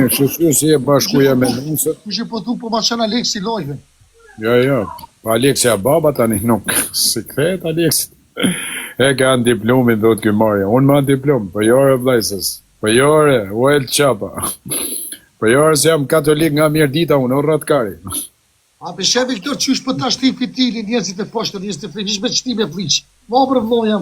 Mirë, shëshu si e bashkuja me nësët. Kush e po thu po ma qenë Aleksi lojve. Jo. Pa Aleksja baba tani nuk. Si kthehet Aleksit. E ka në diplomin do t'ky marja. Unë ma në diplom, për jore vlajsës. Për jore, uel qapa. Për jore se jam katolik nga mirë dita unë, o ratkari. A për shë Viktor qysh për ta shti fitili njerëzit e poshtë, njerëzit e friq, me qëtime friq. Ma për vloja.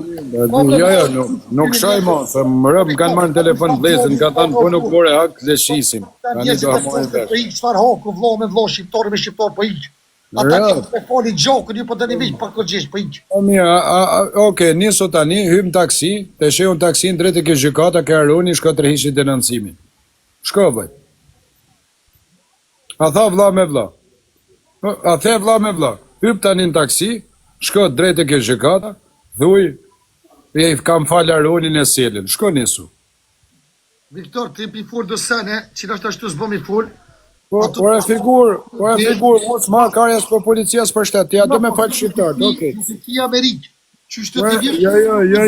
Jo, nuk shaj ma, se më rëmë kanë marrë në telefon vlezën, ka tanë po nuk more hak, le shisim. Njerëzit e poshtë për ikë, qëfar haku, vlo me vlo, shqiptore me shqiptore për ikë. Ata që të fali gjokën, ju për të një vijë për këtë gjesh për ikë. Oke, niso tani, hym taksi, të shehun taksin drejt e ke gjykata, ke Aroni, shko të rhishi denancimin. Shko, vaj. A tha vla me vla. A the vla me vla. Hyp tani në taksi, shko drejt e ke gjykata, thuj, e kam falë Aronin e selin. Shko nisu. Viktor, ti pi full do sene, që nështë ashtu s'bëm I full. Po e figur, mos ma karjas për policijas për shtetë, ja do me falë shqiptarët, okej. Ti Amerikë, që shtë të vjetë?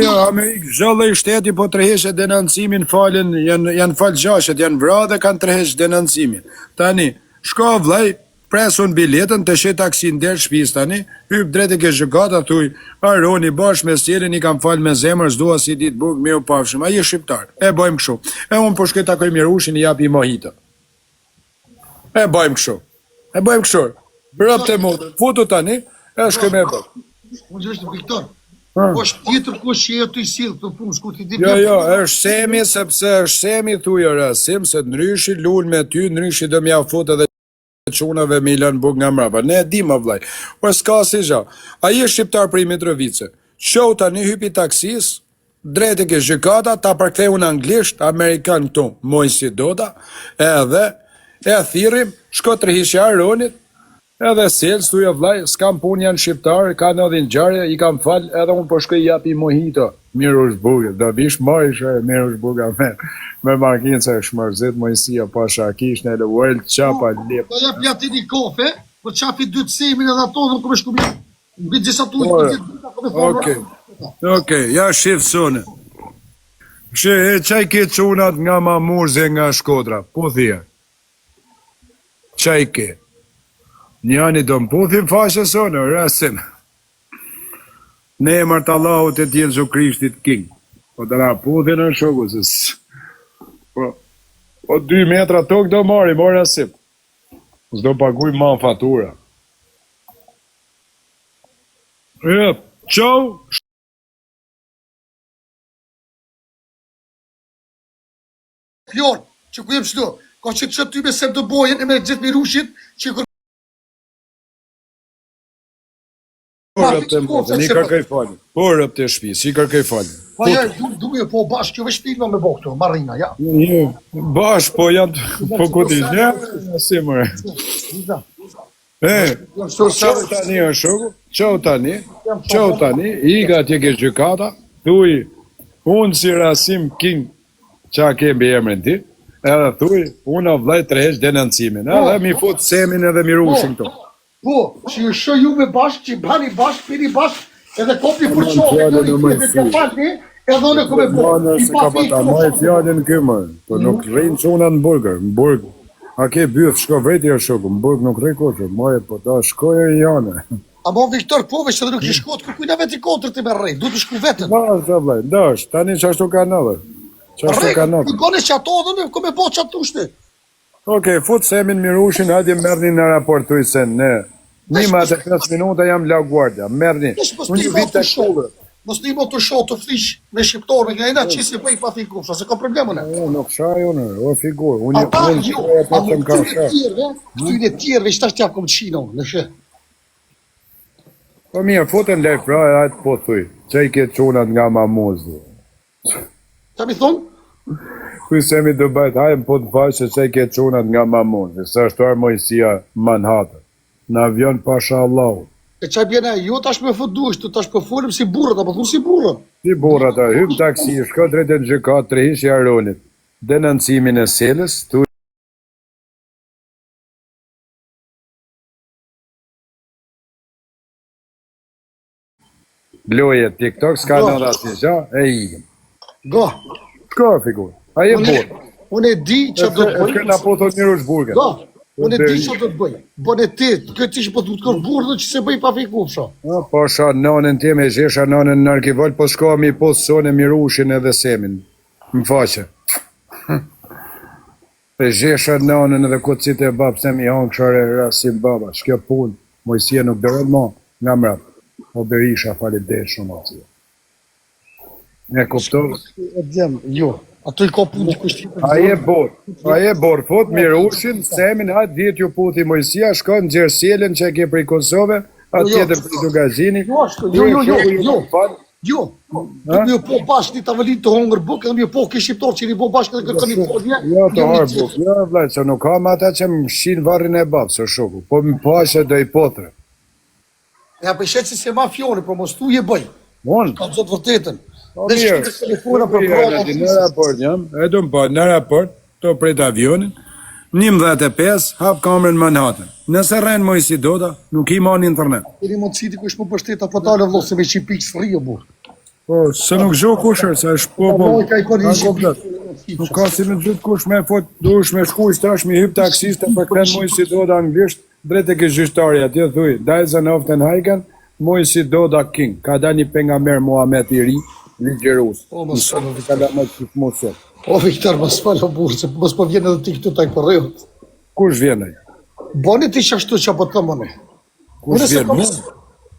Jo, Amerikë, zhëllë I shteti po tërheshe denancimin falin, janë falë gjashet, janë vra dhe kanë tërheshe denancimin. Tani, shko vlaj, presun biletën, të shetë taksin der shpis tani, hyp drejt e ke gjykata, thuj, Aroni bash me sjelin I kam falë me zemër, s'dua si ditë buk, me u pafshim, a je shqiptar, e bojmë këshu. E unë po shkoj takoj Mirushin, I japi mojito. E bojmë kështu. Rëp të modë, futu tani, e shkoj me bërë. Unë gjështë Viktor, po është tjetër ku që e të I silë këtë punë, s'ku t'i di Jo, është semi, sepse është semi thuj rasim, se ndryshi lull me ty, ndryshi do mja fut edhe qunave me ilan buk nga mrapa. Ne e di ma vlaj, por s'ka si gja. A je shqiptar për I Mitrovice, qoh tani hypi taksis, drejt e ke gjykata, ta përktheu në anglisht, amerikan këtu, mojsi doda, edhe, e thirim, shko të rhishi Aronit, edhe sel, stuja vlaj, s'kam pun janë shqiptarë, ka në dhe në gjarja, I kam falë, edhe unë po shkoj japi mojito, mirë është bugë, do bish marish, mirë është bugë, me makinë se shmërzit, mojësia, pasha kish, në uel, qapa, lip. Do jep jati një kofe, po qapi 2 të semin edhe ato, nuk me shku bjë, në bitë gjesa tuj, Okej, ja shifë sone. E qaj ke qunat nga Mamurze nga Shkodra, po thia. Qaj ke? Njani do më puthim faqe sonë, rasim. Ne e mërtë Allahut e tjenë zhu Krishtit king. Po të na puthin në shoku, po 2 metra tok do mori rasim. S'do paguj ma fatura. Qau? Flor, që ku jem qëto, ka që ty me sem të bojen e me gjithë Mirushit, që kërë... Një kërkej falin. Po rëp të shpi, si kërkej falin. Pa ja, duke po bashkë kjo vesh filma me bëhë këto, marina, ja. Bashkë, po janë, po këtë ishtë, si mërë. Qau tani, Iga tje ke gjykata, thuj, unë si Rasim King, qa kembi emrin ti, edhe thuj, unë o vlaj të rehesh denancimin, edhe mi fut semin edhe Mirushin këto. Po, që ju shë ju me bashkë, që bani bashkë, pini bashkë, edhe kopi për qohë, edhe të falni, edhe në këme bërë. Se ka pata, ma e fjallin këmë, po nuk rejnë quna në burger, në burg, a ke byth, shko vrejti e shoku, në burg nuk rej koshë, ma e po ta shkoj e janë. A mo Viktor, po veç edhe nuk i shkot, kërkujna veti kontër të me rej, du të shku vetën. Dash, tani që ashtu ka nëllë. Kërkone që ato dhe në këme po që ato shte. Okej, fut semin Mirushin, hajde merni në raportuj se ne. 15 minuta jam la guardia, merni. Unë ju vit të shkollë. Mos një mo të shoh të frish me shqiptorë, nga ena qisi për I pa figur, se ka problemën e. Nuk shaj unë, o figur. Ata jo, a më të tjërve, tjërve, që ta shtja kom qino, në shë. Po mirë, futën lej pra, e ajtë po thuj, që I ke qunat nga Mamuzë. Qa mi thonë? Kuj semi të bëjt, hajmë po të faqë që I ke qunat nga Mamuzë, se është armojësia Manhattan, në avion pasha Allahu. E qaj bjene, jo tash me fëdush, të tash po folim si burrat, apo thunë si burrat. Si burrat, hymë taksi, shko drejt e në gjykat, të rehish I Aronit, denancimin e selës, tu loje TikTok, s'ka në rasti gja, e igëm. Go. Shko figur, a je burë. unë e di që do të bëj. Këna po thot njërë është burgën. Do, unë e di që do të bëj. Bën e ti, këtë që po të të kërë burë dhe që se bëj pa fiku, sho. Po sha nanën tim e zhesha nanën në arkivol, po shkoa mi posë sonë mi rushin edhe semin. Më faqe. E zhesha nanën edhe kocit e babë, se mi hanë këshare rasim baba, shkjo punë, mojësia nuk dërën ma, nga mratë. O Berisha falit dhe shumë atje. Ne kuptovë? E djem, jo. Ato i ka punë të kushtim. A je borë, fot, mirushin, semin, atë ditë ju puti mojësia, shkon në Gjerselen që e ke prej Kosove, atë tjetër prej Dugazini. Jo, të mi po bashkë një tavëllit të hongër bukë, dhe mi po ke shqiptarë që një po bashkë dhe kërkën një po një. Jo, të harë bukë, jo, vlaj, që nuk kam ata që më shinë varrin e babë, së shoku, po më pashe do i potre. Ja, për shetë si se ma fjoni, po mos tu je bëj. Unë? Ka të zotë vërtetën. Dhe që të telefona për prova. Në raport jam, edo më pa, në raport, to prej të avionin, 11:05, hap kamerën Manhattan. Nëse rrenë Mojsi Doda, nuk i man internet. Keni mundësi ti kush më përshteta po talë vëllë se me që i pikë së rrio, bu. Po, se nuk zho kusher, se është po, nuk ka si me gjithë kush me fot, dush me shku i strash, mi hyp taksiste për këten Mojsi Doda anglisht, drejt e ke gjyshtari atje, thuj, Dyson of ten Hagen, Mojsi Doda King, ka da një pengamer Muhammed i ri, ligjerus. O, më sëllë, Viktor. O, Viktor, më sëllë, burë, se mos po vjen edhe ti këtu taj për rrëhët. Kush vjen ai? Boni ti qashtu që po të mëne. Kush vjen?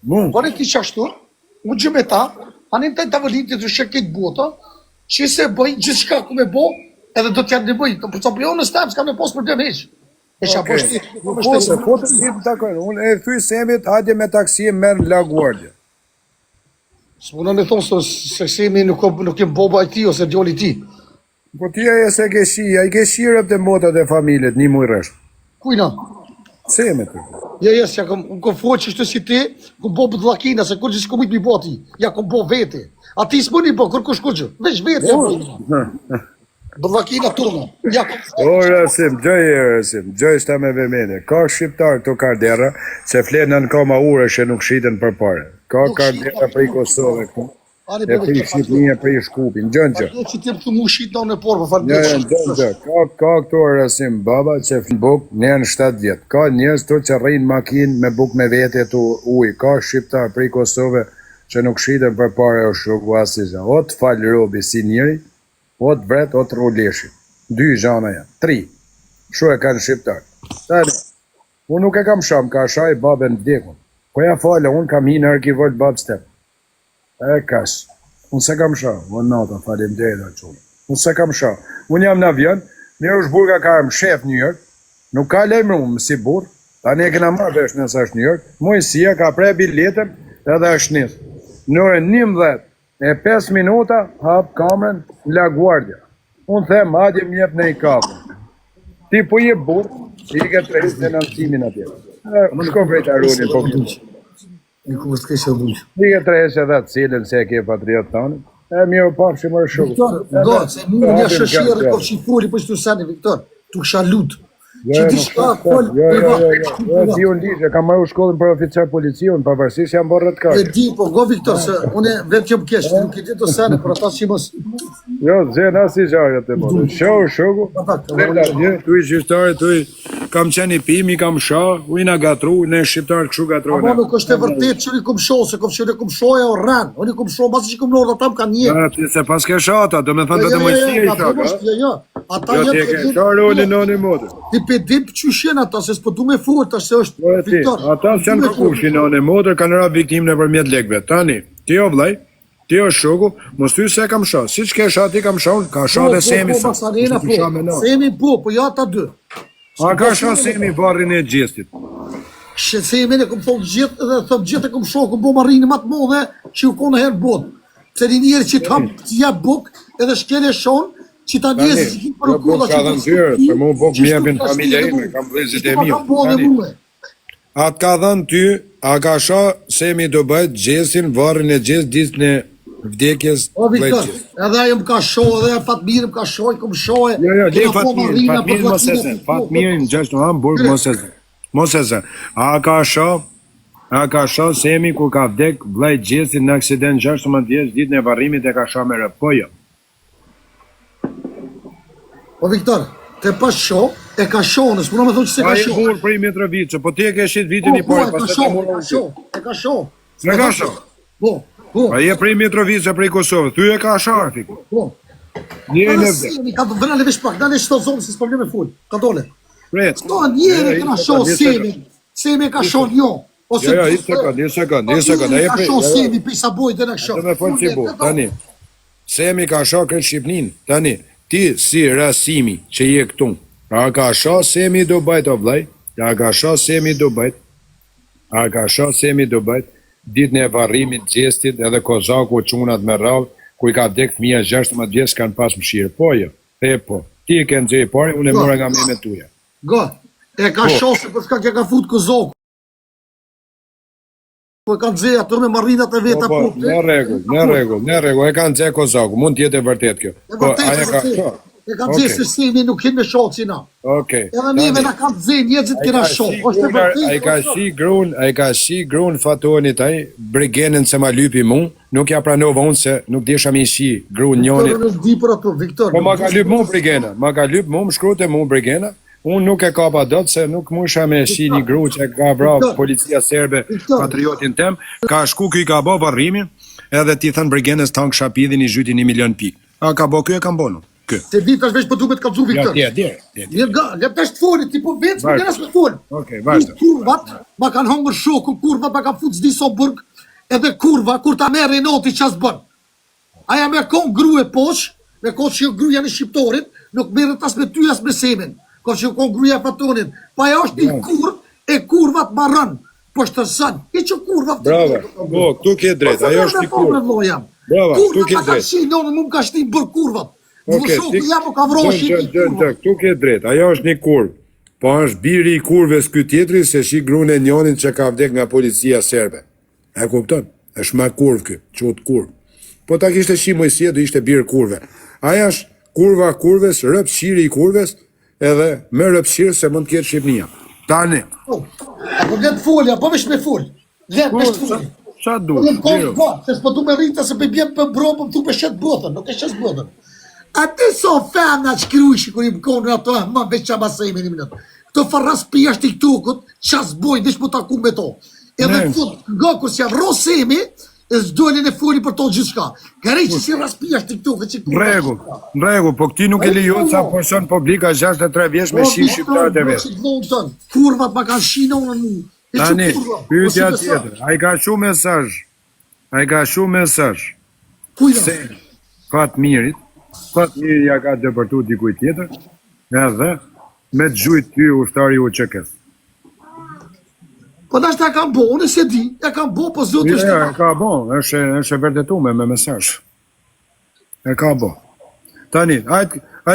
Mu? Boni ti qashtu, u gjëme ta, anin të tavëllit të shëkit bota, që se bëj gjithë shka ku me bo, edhe do t'janë në bëj. Për të bëjo në stem, s'kam në posë problem heq. E që apo shti. Po të si të takojnë, unë e thuj semit, hajde me taksi e merë në La Guardia. Së mundon me thonë se semi nuk jem boba i ti ose djoli ti. Po tia e se ke shi, a i ke shi rëp të motat e familjet, një muj rësht. Kujna? Semit. Ja, që kom foj që shtu si ti, kom bo bëtë lakina, se kur që s'kom ujtë mi bo ti. Ja, kom bo vete. A ti s'më një bo, kërkush kur që, veç vete. Bëtë lakina tonë. Ja, o, Rasim, gjoj shta me vemene. Ka shqiptar të kardera, se flenën kama ure që nuk shiten për pare. Ka kardera prej Kosove këtu. E prej Shqipnia, prej Shkupin, gjën që. Që ti më të mu shqit në porë, për Gjën. Ka këtu Rasim baba që buk njerë në 7 vjetë. Ka njerës të që rrinë makinë me buk me vete të ujë. Ka shqiptar prej Kosove që nuk shiten për pare o shuku asizja. O të falë robi si njëri, o të bret, o të ruleshi. 2 zhana janë, 3. Shu e kanë shqiptar. Tani, unë nuk e kam sham, ka shaj babën vdekun. Po ja falë, unë kam hi në arkivojt babë step. E kash, unë se kam shah, unë nata, falim dhe edhe qunë. Unë se kam shah, unë jam në avion, një është burga ka më shef New York, nuk ka lejmë më si burë, ta ne këna marrë vesh nësë është New York, mojësia ka prej biletën edhe është njësë. Në orën 11:05 minuta, hap kamerën La Guardia. Unë them, adje më jep në i kapën. Ti po je burë, i ke të rejtë në nësimin atje. Më shko prej të arunin, po këtë. Një ku është kështë e bujë. Një të rejtë edhe të cilën se e ke patriot të anë. E mjë pak që më shumë. Viktor, se mu një shëshirë e kofë që i foli për që të sani, Viktor, të kësha lutë. Që di shka, fol, di unë ligje, kam marru shkollën për oficer policion, pavarësisht jam borë të kaqë. E di, po, go Viktor, se une vetë që më keshë, nuk i di të sani, për ata që mos... Jo, zënë asë i gjarët e borë. Shoku, tu i gjyshtari, tu i kam qeni pimi, kam shah, u i nga gatru, ne shqiptarë këshu gatru. Amo nuk është e vërtet që unë i kum shoh, se unë i kum shohja o rranë, unë i kum shoh, masë që i kum lorë, ata më kanë një. Se pas ke shata, do me thënë të mojësia i shaka. Ata jo, ti e ke sharë unë në një modë. Ti pe dip që shenë ata, se s'po du me furta, se është Viktor. Ata s'janë kërkushin në një modër, kanë ra viktim në përmjet lekve. Tani, ti o vlaj, ti o shoku, mos ty se kam shah. Si që ke shah, ti kam shah, ka shah dhe semi sa. Semi po ja ta dy. A ka shah semi varrin e gjestit. Semi ne kom thonë gjithë dhe thëm gjithë e kom shoh, kom bo marrinë matë modhe që u konë herë botë. Pse një njerë që të jep buk edhe shkele shonë, që ta njësë që kimë për kulla që të shkele. Për mu buk më jepin familje ime, kam vlezit e mjë. Atë ka dhënë ty, a ka shah semi do bëjt gjestin, varrin e gjest, disë në vdekjes vlejqis. Edhe ajo më ka shoh, edhe Fatmirë më ka shoh, kom shoh. Jo, dhe Fatmirë mos e zë, Fatmirë në gjeshtë në Hamburg mos e zë. Mos e zë. A ka shah semi ku ka vdek vlejt gjestin në aksident 16 ditën e varrimit e ka shah me rëp, po jo. Po Viktor, te pas shoh, e ka shohën, s'puno me thonë që se ka Ai shoh. burr për Mitrovic, po ti e ke shit vitin i Po, parë, e ka pastaj shoh, ta e ka morën. shoh, e ka shoh. S'e ka shoh. Po, po, Ai e prej Mitrovic e prej Kosovës. Ty e ka sharfi. po. Njëri në Para Semi, ka të vëna vesh pak, dale shto zonë, si s'probleme ful, ka dole. Pret. Sto njëri ka shoh Semi, Semi ka shoh jo. Ose Jo, një sekond. Ai e ka prej. shoh Semi, pisa boj dhe në shoh. Do me folë si bu, tani. Semi ka shoh këtë Shqipnin, tani. Ti si Rasimi që je këtu. A ka shoh Semi do bajt o vllai? A ka shoh Semi do bajt? A ka shoh Semi do bajt? Ditën e varrimit, gjestit, edhe Kozaku çunat me radhë, ku i ka vdek fëmia 16 vjeç kanë pas mëshirë. Po jo. Po. Ti e ke nxjerr parë, unë e mora nga memet tuaja. Go, e ka shoh se për shkak që ka fut Kozoku. Po e ka nxjerr atë me marrinat e veta Po, në rregull, e kanë nxjerr Kozaku, mund të jetë e vërtet kjo. Po, ai e ka shoh. E ka nxjerr se Semi nuk hin me shoh si na. Okej. Edhe neve na kanë nxjerr njerëzit kena shoh. Është e vërtetë. Ai ka shi grun fatonit ai, brigenën se ma lypi mu, nuk ja pranova unë se nuk desha me shi grun njëri. Nuk di për ato, Viktor. Po ma ka lyp mu brigena, më shkrute mu brigena, unë nuk e kapa dot se nuk musha me shi një gru që ka vra policia serbe, patriotin tem, ka shku ky ka bo varrimin, edhe ti thënë brigenës tanë kësha pidhin i zhyti 1 milion pik. A ka bo kjo e kam bonu. Se di tash veç po duhet kalzu Viktor. Ja, Mirë ga, le tash të foli, ti po vetë më deras me fol. Okej, vazhdo. Kurvat, ma kanë hongër shoku, kurvat ma kanë fut s'di so burg, edhe kurva, kur ta merë noti qas bën. Aja me kon gru e posh, me kon që gruja në shqiptorit, nuk merë tas me ty as me Semin. Kon që kon gruja fatonin. Pa ajo është një kurv, e kurvat marrën. Po është të zën, i që kurvat... Bravo, po, tu ke drejt, ajo është një kurv. Bravo, tu ke drejt. Kurvat ka shi, nonë mu ka shtin bërë kurvat. Tu ke drejt, ajo është një kurv. Po është biri i kurves ky tjetri se shi grun e njonin që ka vdek nga policia serbe. E kupton? Është ma kurv ky, quhet kurv. Po ta kishte shi Mojësia do ishte bir kurve. Aja është kurva kurves, rëpshiri i kurves, edhe me rëpshirë se mund të ketë Shqipnia. Tani. Po let folja, po vesh me fol. Let me fol. Sa du? Se s'po du me rrita se për bjem për bro, për tu me shet botën, nuk e shes botën. A ti so femna që kryushi kër i më konë ato, ma veç qa basej me një minut. Këto farras për jashtë i këtukët, qas bojnë, veç më taku me to. Edhe këfut, nga kur si avro Semi, e s'dojnë e foli për to gjithë shka. Gërej që si ras për jashtë i këtukët që Në rregull, po këti nuk e lejon sa person publika 63 vjeç me shi shqiptarët e vetë. Kurvat ma kanë shi në unë. Tani, pyetja tjetër, a i ka shumë mesazh. Se Fatmirit ja ka dëpërtu dikuj tjetër, edhe me të gjujt ty ushtari u qëkës. Po dashtë e kam bo, unë se di, e kam bo, po zotë është... E ka bo, është e vërtetume me mesazh. E ka bo. Tani, a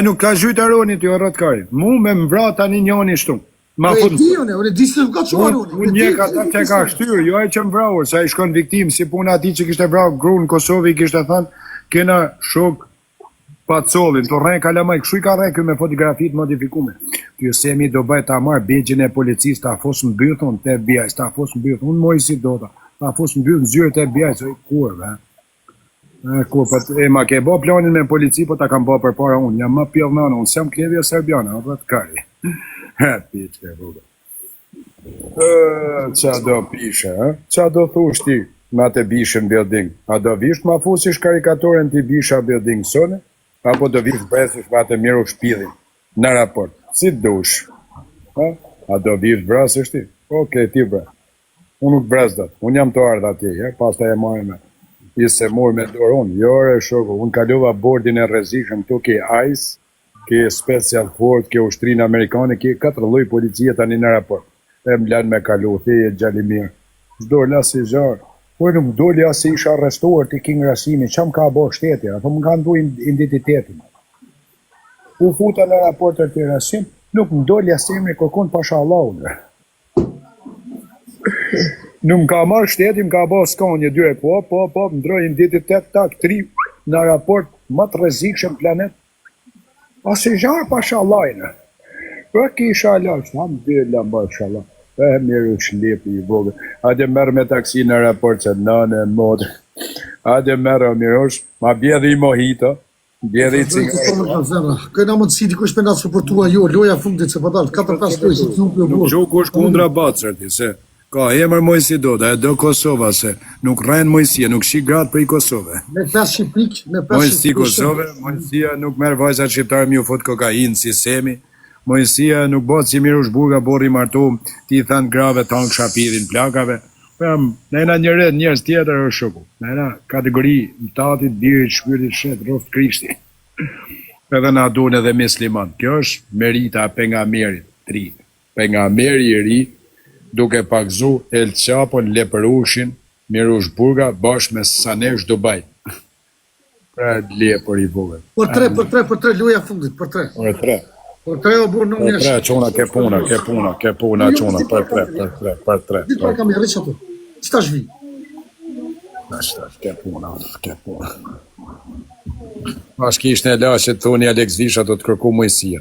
nuk ka gjujt aroni të rrët kari. Mu me mbra tani njoni shtu. E di unë e di se nuk ka që aroni. Unë një ka ta që ka shtyrë, jo e që mbraur, sa i shkon viktim, si puna ati që kishte vrau gru në Kosovë, i kishte thënë, kena shok pacolin, të rrejnë kalamaj, këshu i ka rrejnë kjo me fotografit modifikume. Kjo Semi do bëjt ta marë begjën e policisë, ta fosë më byrthon të FBI, ta fosë më byrthon, unë mojë si do ta fosë më byrthon zyre të FBI, që i kurve, ma ke bo planin me polici, po ta kam bo për para unë, jam më pjellnana, unë sem klevja serbiana, o dhe të kari. Piqe, rruga. Qa do pishe, qa do thush ti, ma të bishën building, a do visht ma fusish karikatorën ti bisha building sone, apo do visht bresish ma të miru shpilin, në raport, si dush, a do visht bresish ti, okej, ti bre, unë nuk bres dat, unë jam të ardha ti, pas ta e marrë me, isë mor me dorë unë, jore shoko, unë kalova bordin e rezishëm, tu ke ICE, ke Special Force, ke ushtrinë amerikane, ke 4 lloj policie tani në raport. E më lanë me kalu, theje Gjallimir. S'doli as i zjarë. Po nuk doli as i isha arrestuar të King Rasimi, që më ka bo shteti, apo më ka ndu identitetin. U futa në raportet të Rasim, nuk më doli as emri kërkon pasha Allahun. Nuk më ka marrë shteti, më ka bo skanje dyre, po, më ndroj identitet, tak, 3 në raport, më të rrezikshëm planet. Asë i zharë pasha Allahjnë. Për kisha Allah, që hamë dhe lambar shala. Mirë u shlipi i vogë. Ade merë me taksi në raport që nënë e modë. Ade merë o mirosh, ma bje dhe i mojito. Bjerë i Këna mundësi dikush me na suportua jo, loja fundit se po dal 4-5 lojë si nuk jo Nuk gjoku është kundra Bacër ti, se ka emër Mojsi do, dhe do Kosova, se nuk rrenë Mojsia, nuk shi gratë për i Kosove. Me 5 shqipik, me 5 Mojsi Kosove, Mojsia nuk merë vajzat shqiptarë mi u fot kokainë si Semi, Mojsia nuk botë si Mirush Burga, borri martum, ti thanë grave tanë shapirin plakave. Nëjna njërës tjetër është shoku, nëjna kategori në tatit, birit, shpyrtit, shetë, roft krishti. Edhe na duhen edhe musliman. Kjo është merita e pejgamberit të ri. Pejgamberi i ri duke pagzu El Çapon, Leperushin, Mirush Burga bashkë me Sanesh Dubai. Pra lepër i vogël. Për 3 loja fundit, për 3. Për 3. Për 3 o burë në Për 3 çuna ke puna çuna për 3. Ditë për kam jarë që ato. Qëta shvi? Ke puna. Pas kishtë në lashe të thoni Alex Visha do të kërku Mojsia.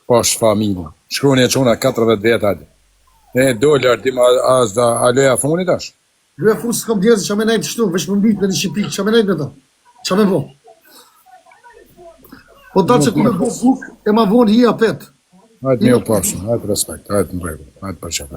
Pash familja. Shkruni e quna 40 veta. $1 tim a loja funit është? Loja fundit s'kam djerë që me nejtë shtu, veç më mbitë me një shqipik, që me nejtë me ta. Që me bo? Po dalë që ku me bo buk, e ma vonë hi apet. Hajtë me u pasën, hajtë respekt, hajtë në regu, hajtë për qëpë.